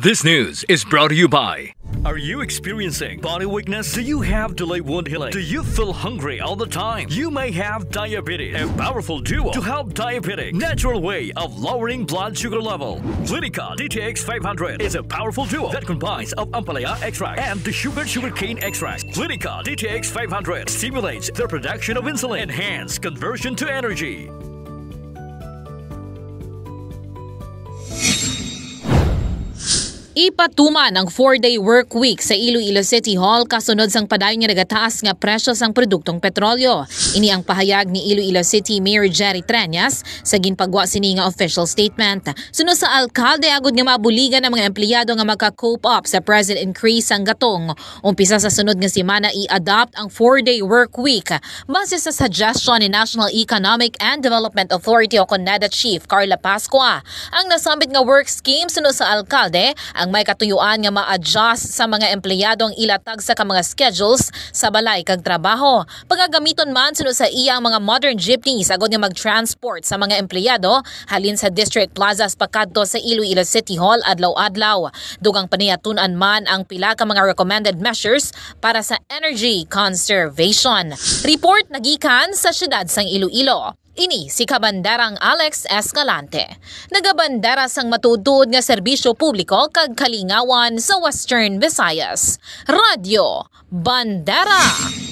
This news is brought to you by... Are you experiencing body weakness? Do you have delayed wound healing? Do you feel hungry all the time? You may have diabetes. A powerful duo to help diabetic. Natural way of lowering blood sugar level. Clinica DTX 500 is a powerful duo that combines of ampalaya extract and the sugarcane extract. Clinica DTX 500 stimulates the production of insulin, enhance conversion to energy. Ipatuman ang 4-day work week sa Iloilo City Hall kasunod sang padayon nga nagataas nga presyo sang produktong petrolyo. Ini ang pahayag ni Iloilo City Mayor Jerry Treñas sa ginpagwa sini nga official statement. Sunod sa alkalde agud nga mabuligan ang mga empleyado nga maka-cope up sa present increase sang gatong. Umpisa sa sunod nga semana i-adopt ang 4-day work week base sa suggestion ni National Economic and Development Authority o CONEDA Chief Carla Pascua. Ang nasambit nga work scheme sunod sa alkalde ang may katuyuan nga ma-adjust sa mga empleyado ang ilatag sa mga schedules sa balay kag trabaho. Pagagamiton man sunod sa iyang mga modern jeepneys agod nga mag-transport sa mga empleyado halin sa District Plazas pakadto sa Iloilo City Hall adlaw-adlaw. Dugang paniyatunan man ang pila ka mga recommended measures para sa energy conservation. Report nagikan sa siyudad sang Iloilo. Ini si Kabanderang Alex Escalante. Nagabandera sang matudud nga serbisyo publiko kag kalingawan sa Western Visayas. Radyo Bandera